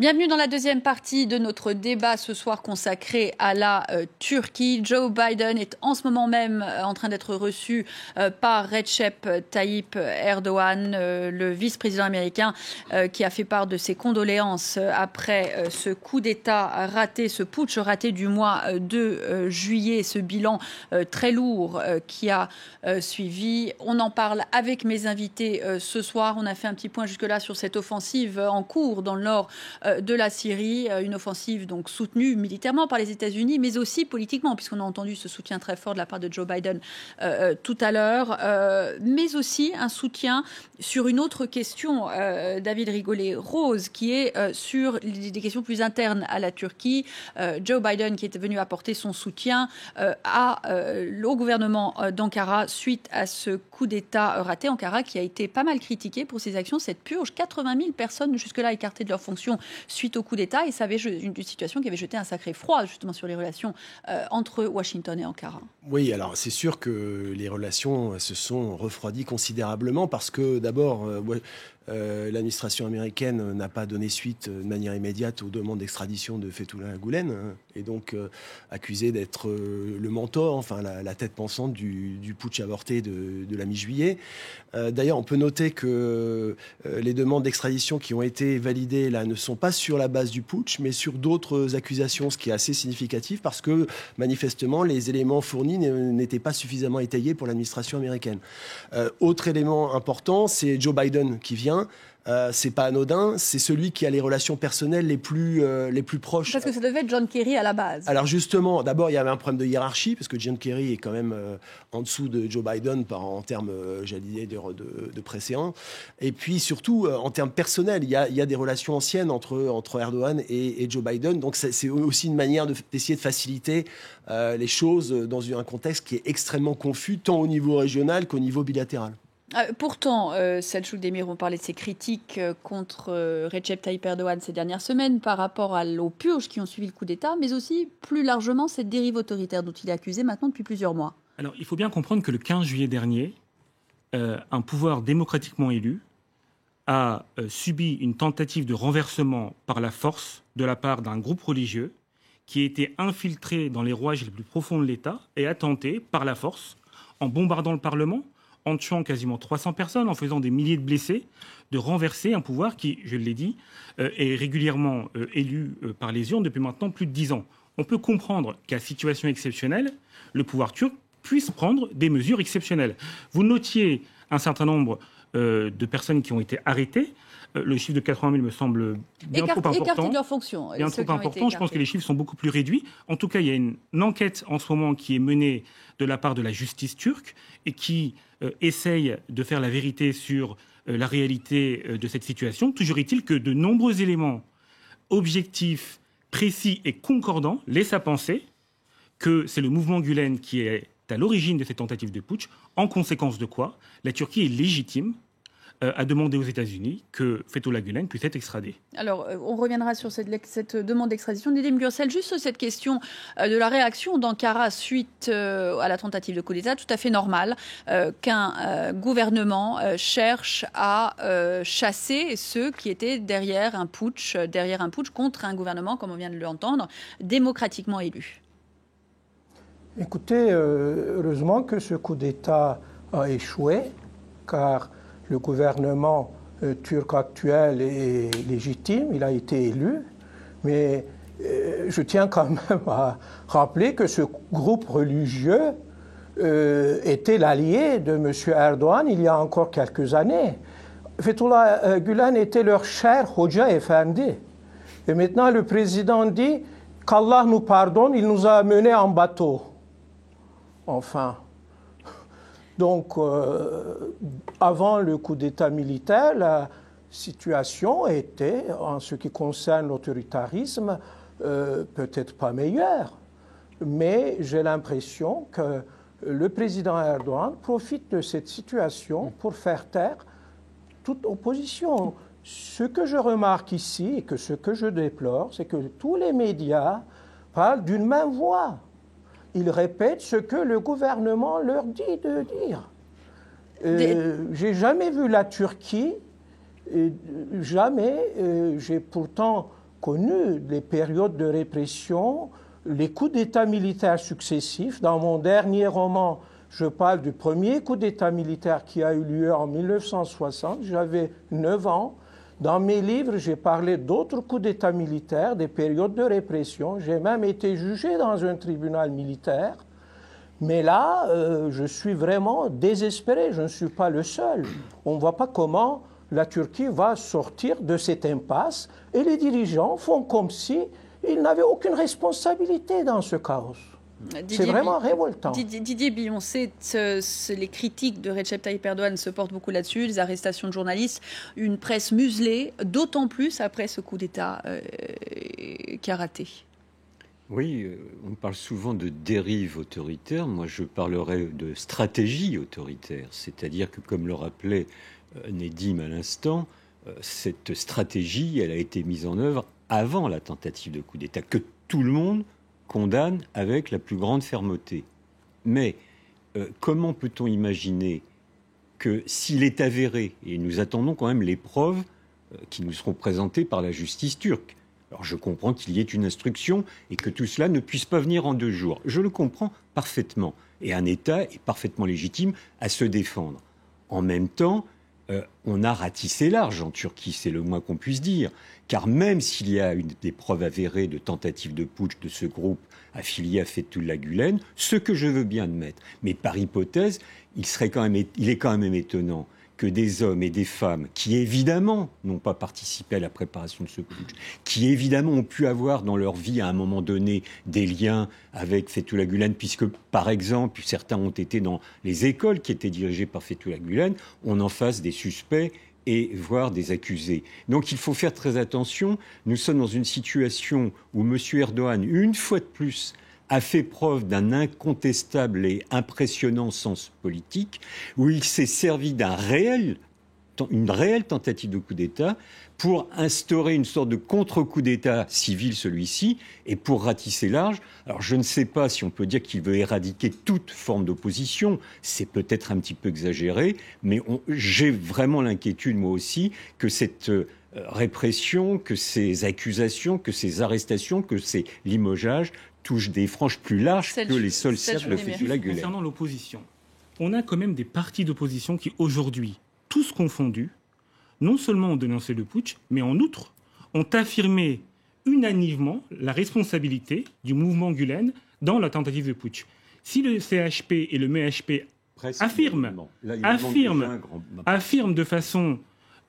Bienvenue dans la deuxième partie de notre débat ce soir consacré à la Turquie. Joe Biden est en ce moment même en train d'être reçu par Recep Tayyip Erdogan, le vice-président américain qui a fait part de ses condoléances après ce coup d'État raté, ce putsch raté du mois de juillet, ce bilan très lourd qui a suivi. On en parle avec mes invités ce soir. On a fait un petit point jusque-là sur cette offensive en cours dans le nord de la Syrie, une offensive donc soutenue militairement par les États-Unis, mais aussi politiquement, puisqu'on a entendu ce soutien très fort de la part de Joe Biden tout à l'heure, mais aussi un soutien sur une autre question, David Rigolet-Rose, qui est sur des questions plus internes à la Turquie. Joe Biden qui est venu apporter son soutien au gouvernement d'Ankara suite à ce coup d'État raté. Ankara qui a été pas mal critiqué pour ses actions, cette purge, 80 000 personnes jusque-là écartées de leurs fonctions suite au coup d'État, et ça avait une situation qui avait jeté un sacré froid justement sur les relations entre Washington et Ankara. Oui, alors c'est sûr que les relations se sont refroidies considérablement parce que d'abord, l'administration américaine n'a pas donné suite de manière immédiate aux demandes d'extradition de Fethullah Gülen, et donc accusé d'être le mentor, enfin la tête pensante du putsch avorté de la mi-juillet. D'ailleurs, on peut noter que les demandes d'extradition qui ont été validées là ne sont pas sur la base du putsch, mais sur d'autres accusations, ce qui est assez significatif parce que manifestement les éléments fournis n'étaient pas suffisamment étayés pour l'administration américaine. Autre élément important, c'est Joe Biden qui vient. C'est pas anodin, c'est celui qui a les relations personnelles les plus proches. Parce que ça devait être John Kerry à la base. Alors justement, d'abord il y avait un problème de hiérarchie parce que John Kerry est quand même en dessous de Joe Biden en termes, j'allais dire, de préséance. Et puis surtout en termes personnels, il y a des relations anciennes entre Erdogan et Joe Biden. Donc c'est aussi une manière d'essayer de faciliter les choses dans un contexte qui est extrêmement confus, tant au niveau régional qu'au niveau bilatéral. Pourtant, Selçuk Demir, on parlait de ses critiques contre Recep Tayyip Erdogan ces dernières semaines par rapport aux purges qui ont suivi le coup d'État, mais aussi plus largement cette dérive autoritaire dont il est accusé maintenant depuis plusieurs mois. Alors, il faut bien comprendre que le 15 juillet dernier, un pouvoir démocratiquement élu a subi une tentative de renversement par la force de la part d'un groupe religieux qui a été infiltré dans les rouages les plus profonds de l'État et a tenté, par la force, en bombardant le Parlement, en tuant quasiment 300 personnes, en faisant des milliers de blessés, de renverser un pouvoir qui, je l'ai dit, est régulièrement élu par les urnes depuis maintenant plus de 10 ans. On peut comprendre qu'à situation exceptionnelle, le pouvoir turc puisse prendre des mesures exceptionnelles. Vous notiez un certain nombre de personnes qui ont été arrêtées. Le chiffre de 80 000 me semble bien trop important. Écartés de leurs fonctions. Bien trop important. Je pense que les chiffres sont beaucoup plus réduits. En tout cas, il y a une enquête en ce moment qui est menée de la part de la justice turque et qui essaye de faire la vérité sur la réalité de cette situation. Toujours est-il que de nombreux éléments objectifs, précis et concordants laissent à penser que c'est le mouvement Gülen qui est à l'origine de cette tentative de putsch, en conséquence de quoi la Turquie est légitime à demander aux États-Unis que Fethullah Gülen puisse être extradé. Alors, on reviendra sur cette demande d'extradition. Nedim Gürsel, juste cette question de la réaction d'Ankara suite à la tentative de coup d'État, tout à fait normal qu'un gouvernement cherche à chasser ceux qui étaient derrière un putsch contre un gouvernement, comme on vient de l'entendre, démocratiquement élu. Écoutez, heureusement que ce coup d'État a échoué, car le gouvernement turc actuel est légitime, il a été élu, mais je tiens quand même à rappeler que ce groupe religieux était l'allié de M. Erdogan il y a encore quelques années. Fethullah Gülen était leur cher Hoca Efendi. Et maintenant, le président dit qu'Allah nous pardonne, il nous a menés en bateau. Enfin... Donc, avant le coup d'État militaire, la situation était, en ce qui concerne l'autoritarisme, peut-être pas meilleure. Mais j'ai l'impression que le président Erdogan profite de cette situation pour faire taire toute opposition. Ce que je remarque ici et ce que je déplore, c'est que tous les médias parlent d'une même voix. Ils répètent ce que le gouvernement leur dit de dire. J'ai jamais vu la Turquie, jamais. J'ai pourtant connu les périodes de répression, les coups d'État militaires successifs. Dans mon dernier roman, je parle du premier coup d'État militaire qui a eu lieu en 1960. J'avais 9 ans. Dans mes livres, j'ai parlé d'autres coups d'État militaires, des périodes de répression. J'ai même été jugé dans un tribunal militaire. Mais là, je suis vraiment désespéré. Je ne suis pas le seul. On ne voit pas comment la Turquie va sortir de cette impasse. Et les dirigeants font comme si ils n'avaient aucune responsabilité dans ce chaos. C'est vraiment révoltant. Didier Bille, on sait les critiques de Recep Tayyip Erdogan se portent beaucoup là-dessus, les arrestations de journalistes, une presse muselée, d'autant plus après ce coup d'État qui a raté. Oui, on parle souvent de dérive autoritaire. Moi, je parlerais de stratégie autoritaire. C'est-à-dire que, comme le rappelait Nedim à l'instant, cette stratégie, elle a été mise en œuvre avant la tentative de coup d'État, que tout le monde condamne avec la plus grande fermeté. Mais comment peut-on imaginer que s'il est avéré, et nous attendons quand même les preuves qui nous seront présentées par la justice turque. Alors je comprends qu'il y ait une instruction et que tout cela ne puisse pas venir en 2 jours. Je le comprends parfaitement. Et un État est parfaitement légitime à se défendre. En même temps, on a ratissé large en Turquie, c'est le moins qu'on puisse dire. Car même s'il y a des preuves avérées de tentative de putsch de ce groupe affilié à Fethullah Gülen, ce que je veux bien admettre, mais par hypothèse, il est quand même étonnant que des hommes et des femmes qui évidemment n'ont pas participé à la préparation de ce putsch, qui évidemment ont pu avoir dans leur vie à un moment donné des liens avec Fethullah Gülen, puisque par exemple certains ont été dans les écoles qui étaient dirigées par Fethullah Gülen, on en fasse des suspects et voire des accusés. Donc il faut faire très attention. Nous sommes dans une situation où M. Erdogan, une fois de plus, a fait preuve d'un incontestable et impressionnant sens politique, où il s'est servi une réelle tentative de coup d'État pour instaurer une sorte de contre-coup d'État civil, celui-ci, et pour ratisser large. Alors je ne sais pas si on peut dire qu'il veut éradiquer toute forme d'opposition, c'est peut-être un petit peu exagéré, mais j'ai vraiment l'inquiétude, moi aussi, que cette répression, que ces accusations, que ces arrestations, que ces limogeages touchent des franges plus larges que les seuls cercles de Fethullah Gülen. Concernant l'opposition, on a quand même des partis d'opposition qui, aujourd'hui, tous confondus, non seulement ont dénoncé le putsch, mais en outre, ont affirmé unanimement la responsabilité du mouvement Gülen dans la tentative de putsch. Si le CHP et le MHP affirment de façon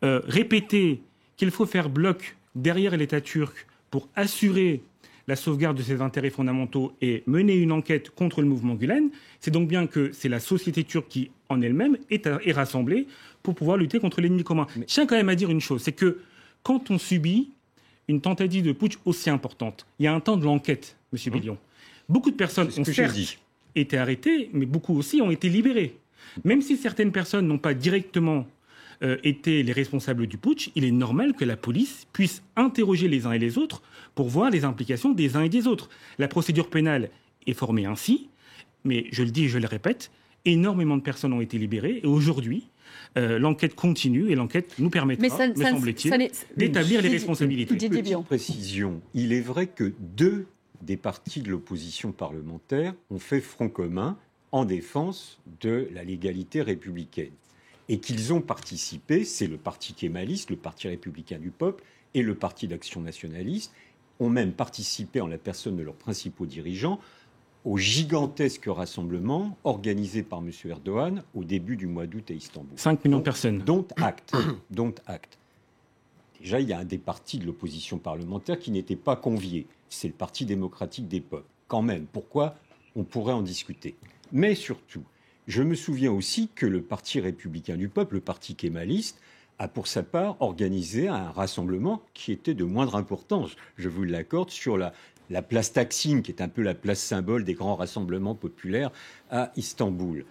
répétée qu'il faut faire bloc derrière l'État turc pour assurer la sauvegarde de ses intérêts fondamentaux et mener une enquête contre le mouvement Gülen, c'est donc bien que c'est la société turque qui, en elle-même, est rassemblée pour pouvoir lutter contre l'ennemi commun. Je tiens quand même à dire une chose, c'est que quand on subit une tentative de putsch aussi importante, il y a un temps de l'enquête, M. Billion. Beaucoup de personnes ont certes été arrêtées, mais beaucoup aussi ont été libérées. Même si certaines personnes n'ont pas directement étaient les responsables du putsch, il est normal que la police puisse interroger les uns et les autres pour voir les implications des uns et des autres. La procédure pénale est formée ainsi, mais je le dis et je le répète, énormément de personnes ont été libérées et aujourd'hui, l'enquête continue et l'enquête nous permettra, me semble-t-il, d'établir les responsabilités. Petite précision, il est vrai que 2 des partis de l'opposition parlementaire ont fait front commun en défense de la légalité républicaine. Et qu'ils ont participé, c'est le parti kémaliste, le parti républicain du peuple et le parti d'action nationaliste, ont même participé en la personne de leurs principaux dirigeants au gigantesque rassemblement organisé par M. Erdogan au début du mois d'août à Istanbul. 5 millions de personnes. Dont acte. Déjà, il y a un des partis de l'opposition parlementaire qui n'était pas convié. C'est le Parti démocratique des peuples. Quand même, pourquoi? On pourrait en discuter. Mais surtout, je me souviens aussi que le Parti républicain du peuple, le parti kémaliste, a pour sa part organisé un rassemblement qui était de moindre importance, je vous l'accorde, sur la place Taksim, qui est un peu la place symbole des grands rassemblements populaires à Istanbul.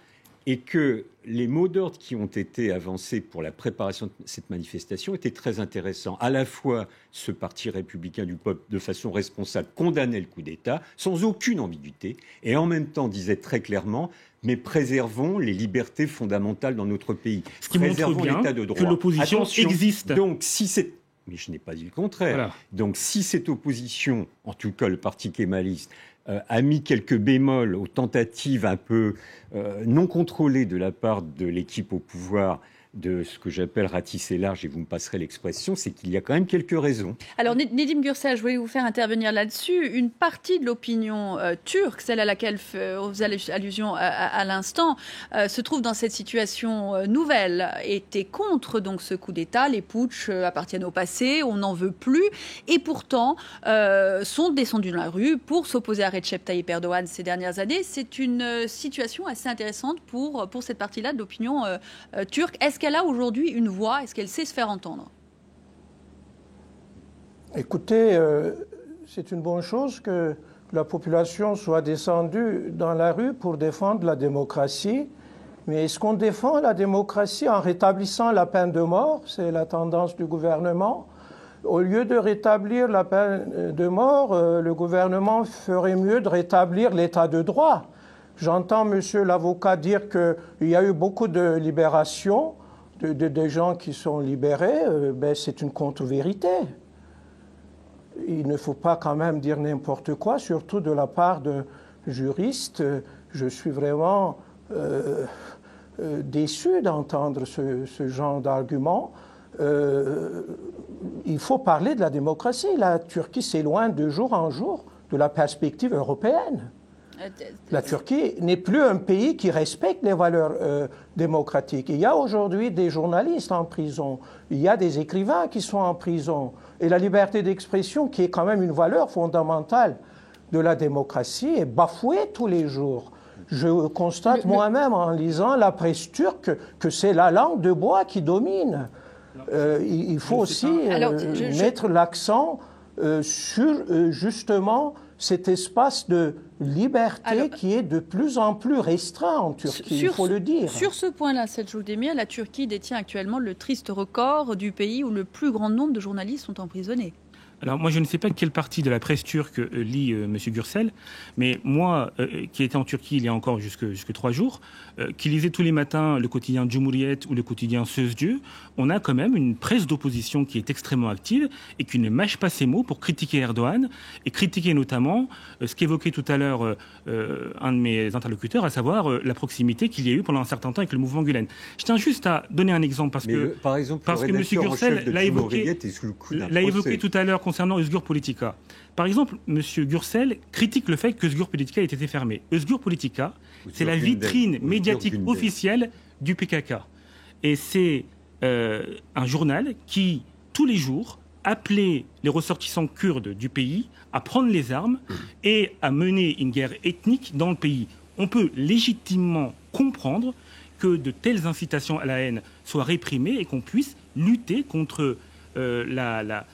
Et que les mots d'ordre qui ont été avancés pour la préparation de cette manifestation étaient très intéressants. À la fois, ce parti républicain du peuple, de façon responsable, condamnait le coup d'État, sans aucune ambiguïté, et en même temps disait très clairement, mais préservons les libertés fondamentales dans notre pays. Ce qui montre bien l'état de droit. que l'opposition existe. Donc, si c'est... Mais je n'ai pas dit le contraire. Voilà. Donc si cette opposition, en tout cas le parti kémaliste, a mis quelques bémols aux tentatives un peu non contrôlées de la part de l'équipe au pouvoir de ce que j'appelle ratisser large, et vous me passerez l'expression, c'est qu'il y a quand même quelques raisons. Alors Nedim Gürsel, je voulais vous faire intervenir là-dessus. Une partie de l'opinion turque, celle à laquelle vous faisiez allusion à l'instant, se trouve dans cette situation nouvelle, était contre donc ce coup d'État. Les putschs appartiennent au passé, on n'en veut plus, et pourtant sont descendus dans la rue pour s'opposer à Recep Tayyip Erdogan ces dernières années. C'est une situation assez intéressante pour cette partie-là de l'opinion turque. Est-ce qu'elle a aujourd'hui une voix? Est-ce qu'elle sait se faire entendre? Écoutez, c'est une bonne chose que la population soit descendue dans la rue pour défendre la démocratie. Mais est-ce qu'on défend la démocratie en rétablissant la peine de mort? C'est la tendance du gouvernement. Au lieu de rétablir la peine de mort, le gouvernement ferait mieux de rétablir l'état de droit. J'entends monsieur l'avocat dire qu'il y a eu beaucoup de libérations, de gens qui sont libérés. C'est une contre-vérité. Il ne faut pas quand même dire n'importe quoi, surtout de la part de juristes. Je suis vraiment déçu d'entendre ce genre d'argument. Il faut parler de la démocratie. La Turquie s'éloigne de jour en jour de la perspective européenne. La Turquie n'est plus un pays qui respecte les valeurs démocratiques. Il y a aujourd'hui des journalistes en prison, il y a des écrivains qui sont en prison. Et la liberté d'expression, qui est quand même une valeur fondamentale de la démocratie, est bafouée tous les jours. Je constate moi-même en lisant la presse turque que c'est la langue de bois qui domine. Il faut aussi mettre l'accent sur justement cet espace de liberté qui est de plus en plus restreint en Turquie, il faut le dire. Sur ce point-là, Selçuk Demir, la Turquie détient actuellement le triste record du pays où le plus grand nombre de journalistes sont emprisonnés. Alors moi, je ne sais pas quelle partie de la presse turque lit M. Gürsel, mais moi, qui étais en Turquie il y a encore jusque 3 jours, qui lisais tous les matins le quotidien Cumhuriyet ou le quotidien Sözcü, on a quand même une presse d'opposition qui est extrêmement active et qui ne mâche pas ses mots pour critiquer Erdogan et critiquer notamment ce qu'évoquait tout à l'heure un de mes interlocuteurs, à savoir la proximité qu'il y a eu pendant un certain temps avec le mouvement Gülen. Je tiens juste à donner un exemple parce que M. Gürsel l'a évoqué tout à l'heure concernant Özgür Politika. Par exemple, M. Gürsel critique le fait que Özgür Politika ait été fermé. Özgür Politika, c'est la vitrine médiatique officielle du PKK. Et c'est un journal qui, tous les jours, appelait les ressortissants kurdes du pays à prendre les armes et à mener une guerre ethnique dans le pays. On peut légitimement comprendre que de telles incitations à la haine soient réprimées et qu'on puisse lutter contre la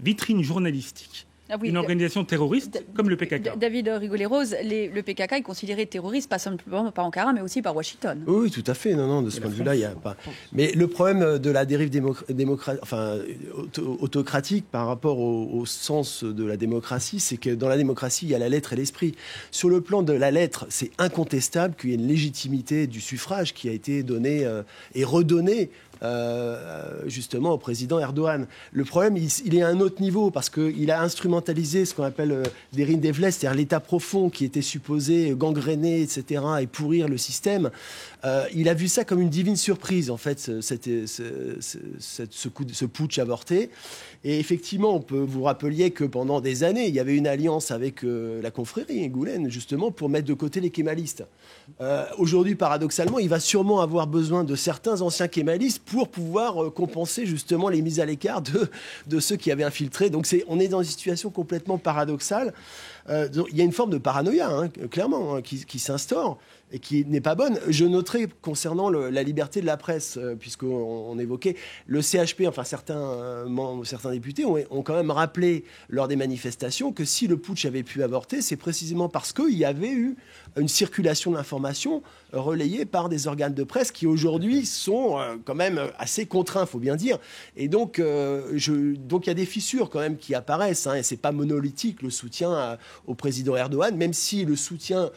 vitrine journalistique. Une organisation terroriste comme le PKK. David Rigoulet-Rose, le PKK est considéré terroriste, pas simplement par Ankara, mais aussi par Washington. Oui, tout à fait. Non, de ce point de vue-là, il n'y a pas. Mais le problème de la dérive autocratique par rapport au sens de la démocratie, c'est que dans la démocratie, il y a la lettre et l'esprit. Sur le plan de la lettre, c'est incontestable qu'il y ait une légitimité du suffrage qui a été donnée et redonnée justement au président Erdogan. Le problème, il est à un autre niveau parce qu'il a instrumentalisé ce qu'on appelle derin devlet, c'est-à-dire l'état profond qui était supposé gangréner, etc., et pourrir le système. Il a vu ça comme une divine surprise, en fait, ce putsch avorté. Et effectivement, on peut vous rappeler que pendant des années, il y avait une alliance avec la confrérie Gülen, justement, pour mettre de côté les kémalistes. Aujourd'hui, paradoxalement, il va sûrement avoir besoin de certains anciens kémalistes pour pouvoir compenser justement les mises à l'écart de ceux qui avaient infiltré. Donc on est dans une situation complètement paradoxale. Il y a une forme de paranoïa, clairement, qui s'instaure et qui n'est pas bonne. Je noterai concernant la liberté de la presse, puisqu'on évoquait le CHP, enfin certains députés ont quand même rappelé lors des manifestations que si le putsch avait pu avorter, c'est précisément parce qu'il y avait eu une circulation de l'information relayée par des organes de presse qui aujourd'hui sont quand même assez contraints, il faut bien dire. Et donc il y a des fissures quand même qui apparaissent, et c'est pas monolithique le soutien au président Erdogan, même si le soutien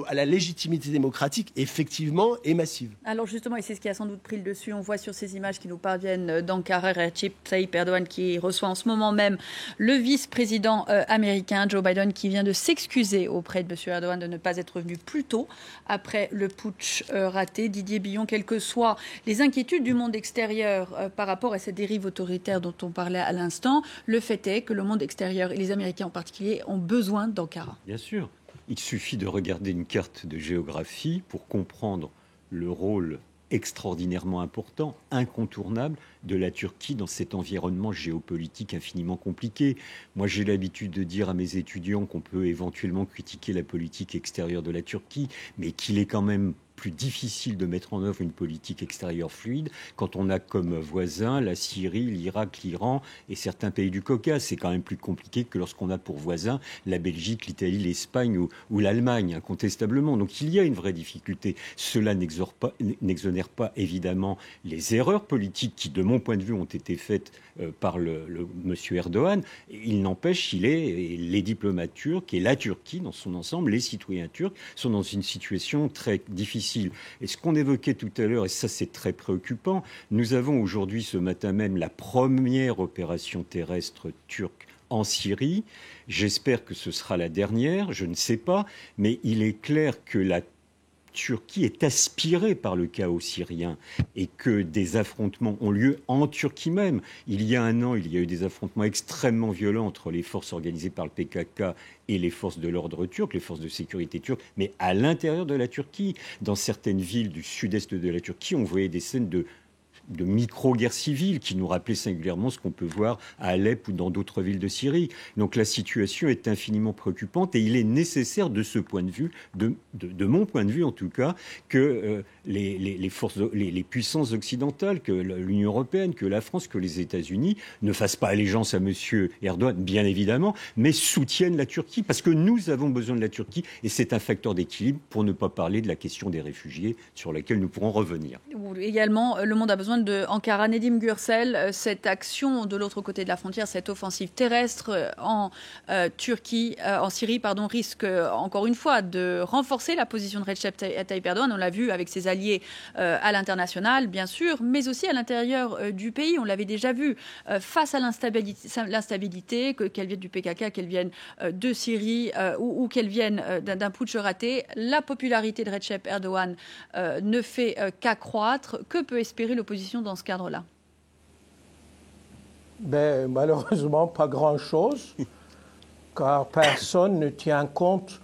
à la légitimité démocratique, effectivement, et massive. Alors justement, et c'est ce qui a sans doute pris le dessus, on voit sur ces images qui nous parviennent d'Ankara, Recep Tayyip Erdogan qui reçoit en ce moment même le vice-président américain Joe Biden qui vient de s'excuser auprès de M. Erdogan de ne pas être venu plus tôt après le putsch raté. Didier Billon, quelles que soient les inquiétudes du monde extérieur par rapport à cette dérive autoritaire dont on parlait à l'instant, le fait est que le monde extérieur et les Américains en particulier ont besoin d'Ankara. Bien sûr. Il suffit de regarder une carte de géographie pour comprendre le rôle extraordinairement important, incontournable de la Turquie dans cet environnement géopolitique infiniment compliqué. Moi, j'ai l'habitude de dire à mes étudiants qu'on peut éventuellement critiquer la politique extérieure de la Turquie, mais qu'il est quand même plus difficile de mettre en œuvre une politique extérieure fluide quand on a comme voisins la Syrie, l'Irak, l'Iran et certains pays du Caucase. C'est quand même plus compliqué que lorsqu'on a pour voisins la Belgique, l'Italie, l'Espagne ou l'Allemagne, incontestablement. Donc il y a une vraie difficulté. Cela n'exonère pas évidemment les erreurs politiques qui, de mon point de vue, ont été faites par monsieur Erdogan. Il n'empêche, les diplomates turcs et la Turquie dans son ensemble, les citoyens turcs, sont dans une situation très difficile. Et ce qu'on évoquait tout à l'heure, et ça c'est très préoccupant, nous avons aujourd'hui, ce matin même, la première opération terrestre turque en Syrie. J'espère que ce sera la dernière, je ne sais pas, mais il est clair que la Turquie est aspirée par le chaos syrien et que des affrontements ont lieu en Turquie même. Il y a un an, il y a eu des affrontements extrêmement violents entre les forces organisées par le PKK et les forces de l'ordre turques, les forces de sécurité turques, mais à l'intérieur de la Turquie. Dans certaines villes du sud-est de la Turquie, on voyait des scènes de micro-guerre civile qui nous rappelait singulièrement ce qu'on peut voir à Alep ou dans d'autres villes de Syrie. Donc la situation est infiniment préoccupante et il est nécessaire de ce point de vue, de mon point de vue en tout cas, que les puissances occidentales, que l'Union européenne, que la France, que les États-Unis ne fassent pas allégeance à M. Erdogan, bien évidemment, mais soutiennent la Turquie parce que nous avons besoin de la Turquie et c'est un facteur d'équilibre pour ne pas parler de la question des réfugiés sur laquelle nous pourrons revenir. Également, le monde a besoin de Ankara. Nedim Gürsel, cette action de l'autre côté de la frontière, cette offensive terrestre en Syrie, risque encore une fois de renforcer la position de Recep Tayyip Erdogan. On l'a vu avec ses alliés à l'international, bien sûr, mais aussi à l'intérieur du pays. On l'avait déjà vu face à l'instabilité, qu'elle vienne du PKK, qu'elle vienne de Syrie ou qu'elle vienne d'un putsch raté. La popularité de Recep Erdogan ne fait qu'accroître. Que peut espérer l'opposition dans ce cadre-là? Malheureusement, pas grand-chose, car personne ne tient compte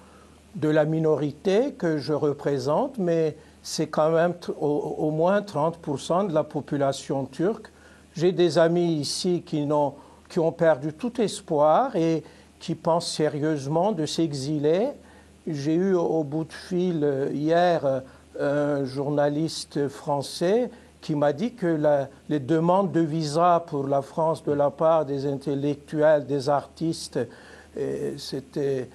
de la minorité que je représente, mais c'est quand même au moins 30% de la population turque. J'ai des amis ici qui ont perdu tout espoir et qui pensent sérieusement de s'exiler. J'ai eu au bout de fil hier un journaliste français qui m'a dit que les demandes de visa pour la France de la part des intellectuels, des artistes, s'étaient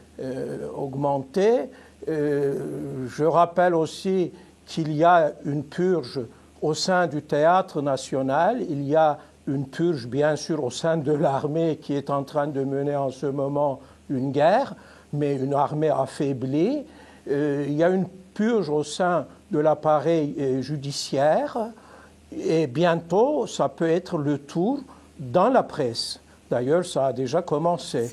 augmentées. Je rappelle aussi qu'il y a une purge au sein du théâtre national, il y a une purge bien sûr au sein de l'armée qui est en train de mener en ce moment une guerre, mais une armée affaiblie. Il y a une purge au sein de l'appareil judiciaire et bientôt ça peut être le tour dans la presse. D'ailleurs, ça a déjà commencé.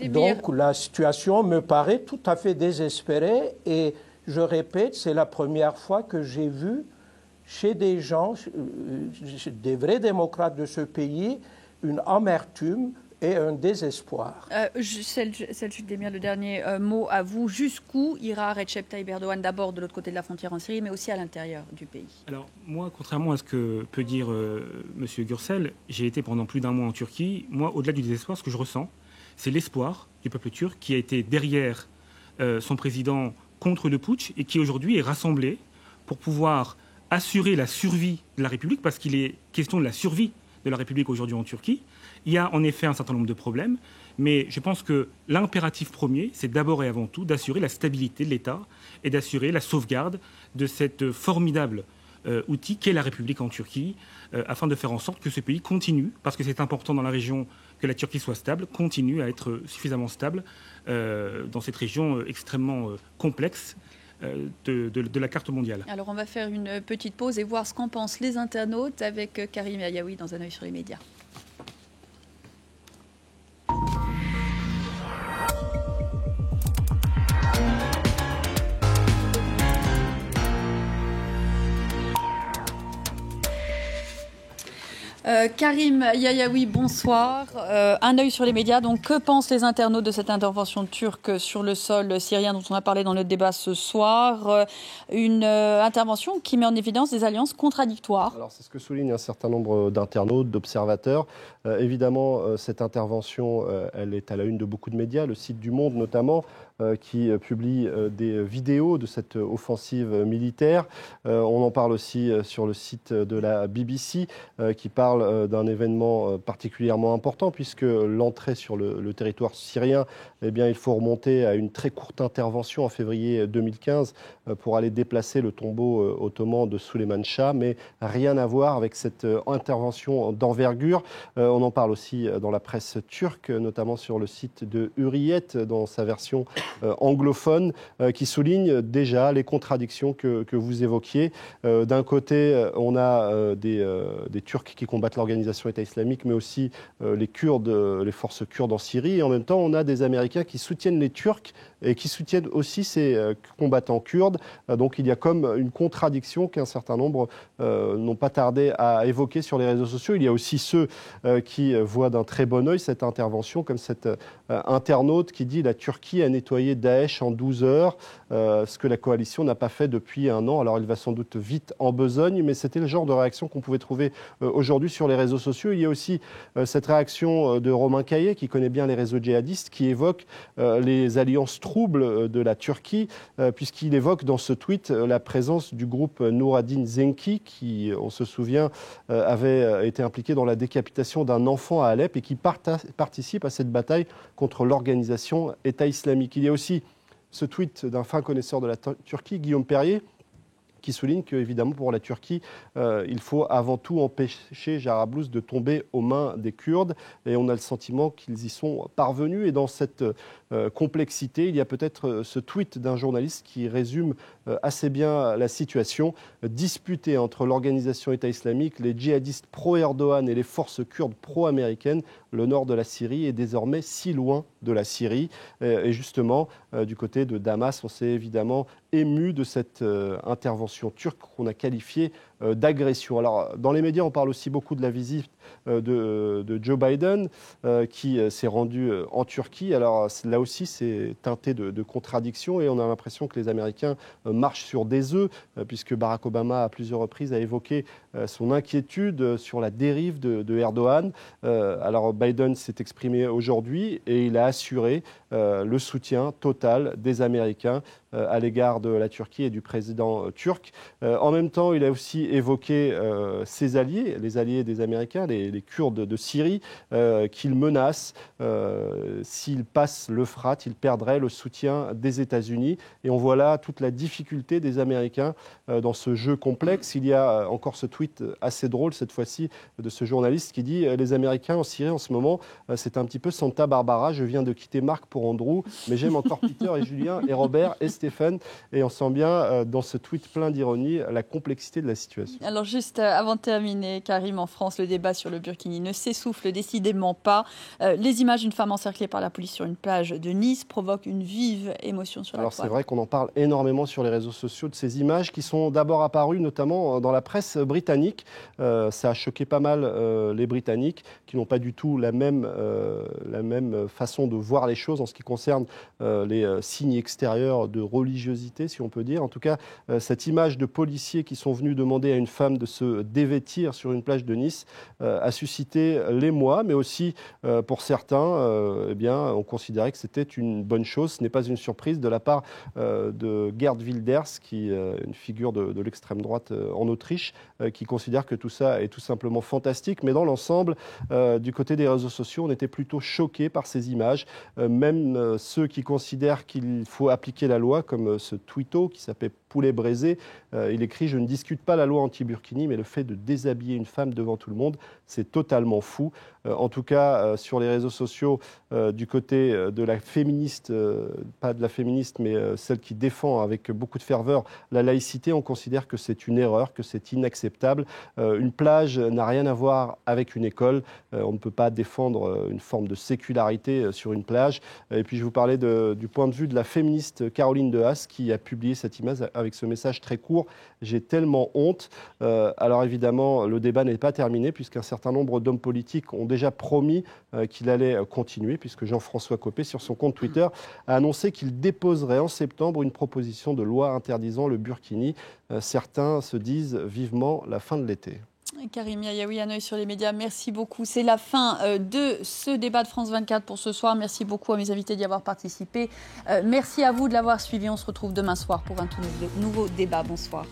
Donc la situation me paraît tout à fait désespérée et je répète, c'est la première fois que j'ai vu chez des gens, des vrais démocrates de ce pays, une amertume et un désespoir. Selçuk Demir, le dernier mot à vous. Jusqu'où ira Recep Tayyip Erdogan, d'abord de l'autre côté de la frontière en Syrie, mais aussi à l'intérieur du pays? Alors, moi, contrairement à ce que peut dire M. Gürsel, j'ai été pendant plus d'un mois en Turquie. Moi, au-delà du désespoir, ce que je ressens, c'est l'espoir du peuple turc qui a été derrière son président contre le putsch et qui aujourd'hui est rassemblé pour pouvoir assurer la survie de la République, parce qu'il est question de la survie de la République aujourd'hui en Turquie. Il y a en effet un certain nombre de problèmes, mais je pense que l'impératif premier, c'est d'abord et avant tout d'assurer la stabilité de l'État et d'assurer la sauvegarde de cette formidable outil qu'est la République en Turquie, afin de faire en sorte que ce pays continue, parce que c'est important dans la région que la Turquie soit stable, continue à être suffisamment stable dans cette région extrêmement complexe de la carte mondiale. Alors on va faire une petite pause et voir ce qu'en pensent les internautes avec Karim Ayaoui dans Un œil sur les médias. Karim Yayaoui, bonsoir. Un œil sur les médias. Donc, que pensent les internautes de cette intervention turque sur le sol syrien dont on a parlé dans notre débat ce soir? Une intervention qui met en évidence des alliances contradictoires. Alors, c'est ce que souligne un certain nombre d'internautes, d'observateurs. Évidemment, cette intervention, elle est à la une de beaucoup de médias, le site du Monde notamment, qui publie des vidéos de cette offensive militaire. On en parle aussi sur le site de la BBC, qui parle d'un événement particulièrement important, puisque l'entrée sur le territoire syrien, eh bien, il faut remonter à une très courte intervention en février 2015 pour aller déplacer le tombeau ottoman de Souleymane Shah, mais rien à voir avec cette intervention d'envergure. On en parle aussi dans la presse turque, notamment sur le site de Hurriyet, dans sa version anglophone, qui souligne déjà les contradictions que vous évoquiez. D'un côté, on a des Turcs qui combattent l'organisation État islamique, mais aussi les Kurdes, les forces kurdes en Syrie. Et en même temps, on a des Américains qui soutiennent les Turcs et qui soutiennent aussi ces combattants kurdes. Donc il y a comme une contradiction qu'un certain nombre n'ont pas tardé à évoquer sur les réseaux sociaux. Il y a aussi ceux qui voient d'un très bon œil cette intervention, comme cet internaute qui dit « La Turquie a nettoyé Daesh en 12 heures », ce que la coalition n'a pas fait depuis un an. Alors il va sans doute vite en besogne, mais c'était le genre de réaction qu'on pouvait trouver aujourd'hui sur les réseaux sociaux. Il y a aussi cette réaction de Romain Caillé, qui connaît bien les réseaux djihadistes, qui évoque les alliances troubles de la Turquie, puisqu'il évoque dans ce tweet la présence du groupe Nouradine Zenki, qui, on se souvient, avait été impliqué dans la décapitation d'un enfant à Alep et qui participe à cette bataille contre l'organisation État islamique. Il y a aussi ce tweet d'un fin connaisseur de la Turquie, Guillaume Perrier, qui souligne qu'évidemment pour la Turquie, il faut avant tout empêcher Jarablus de tomber aux mains des Kurdes. Et on a le sentiment qu'ils y sont parvenus. Et dans cette complexité, il y a peut-être ce tweet d'un journaliste qui résume assez bien la situation. Disputée entre l'organisation État islamique, les djihadistes pro-Erdogan et les forces kurdes pro-américaines, le nord de la Syrie est désormais si loin de la Syrie. Et justement, du côté de Damas, on s'est évidemment ému de cette intervention turque qu'on a qualifiée d'agression. Alors, dans les médias, on parle aussi beaucoup de la visite de Joe Biden qui s'est rendu en Turquie. Alors, là aussi, c'est teinté de contradictions et on a l'impression que les Américains marchent sur des œufs, puisque Barack Obama, à plusieurs reprises, a évoqué son inquiétude sur la dérive de Erdogan. Alors, Biden s'est exprimé aujourd'hui et il a assuré le soutien total des Américains à l'égard de la Turquie et du président turc. En même temps, il a aussi évoqué ses alliés, les alliés des Américains, les Kurdes de Syrie, qu'il menace. S'ils passent l'Euphrate, ils perdraient le soutien des États-Unis. Et on voit là toute la difficulté des Américains dans ce jeu complexe. Il y a encore ce tweet assez drôle, cette fois-ci, de ce journaliste qui dit « Les Américains en Syrie en ce moment, c'est un petit peu Santa Barbara. Je viens de quitter Marc pour Andrew, mais j'aime encore Peter et Julien et Robert et Stéphane. » Et on sent bien dans ce tweet plein d'ironie la complexité de la situation. Alors juste avant de terminer, Karim, en France, le débat sur le burkini ne s'essouffle décidément pas. Les images d'une femme encerclée par la police sur une plage de Nice provoquent une vive émotion sur la toile. Alors c'est vrai qu'on en parle énormément sur les réseaux sociaux de ces images qui sont d'abord apparues notamment dans la presse britannique. Ça a choqué pas mal les Britanniques qui n'ont pas du tout la même façon de voir les choses en ce qui concerne les signes extérieurs de religiosité, si on peut dire. En tout cas, cette image de policiers qui sont venus demander à une femme de se dévêtir sur une plage de Nice a suscité l'émoi, mais aussi pour certains, eh bien, on considérait que c'était une bonne chose. Ce n'est pas une surprise de la part de Geert Wilders, qui est une figure de l'extrême droite en Autriche, qui considère que tout ça est tout simplement fantastique. Mais dans l'ensemble, du côté des réseaux sociaux, on était plutôt choqués par ces images. Même ceux qui considèrent qu'il faut appliquer la loi, comme ce tweeto qui s'appelle poulet braisé. Il écrit « Je ne discute pas la loi anti-burkini, mais le fait de déshabiller une femme devant tout le monde, c'est totalement fou. » En tout cas, sur les réseaux sociaux, du côté de la féministe, pas de la féministe, mais celle qui défend avec beaucoup de ferveur la laïcité, on considère que c'est une erreur, que c'est inacceptable. Une plage n'a rien à voir avec une école. On ne peut pas défendre une forme de sécularité sur une plage. Et puis je vous parlais du point de vue de la féministe Caroline de Haas qui a publié cette image avec ce message très court. J'ai tellement honte. Alors évidemment, le débat n'est pas terminé puisqu'un certain nombre d'hommes politiques ont déjà promis qu'il allait continuer, puisque Jean-François Copé, sur son compte Twitter, a annoncé qu'il déposerait en septembre une proposition de loi interdisant le burkini. Certains se disent vivement la fin de l'été. Karim Yayaoui, un œil sur les médias, merci beaucoup. C'est la fin de ce débat de France 24 pour ce soir. Merci beaucoup à mes invités d'y avoir participé. Merci à vous de l'avoir suivi. On se retrouve demain soir pour un tout nouveau débat. Bonsoir.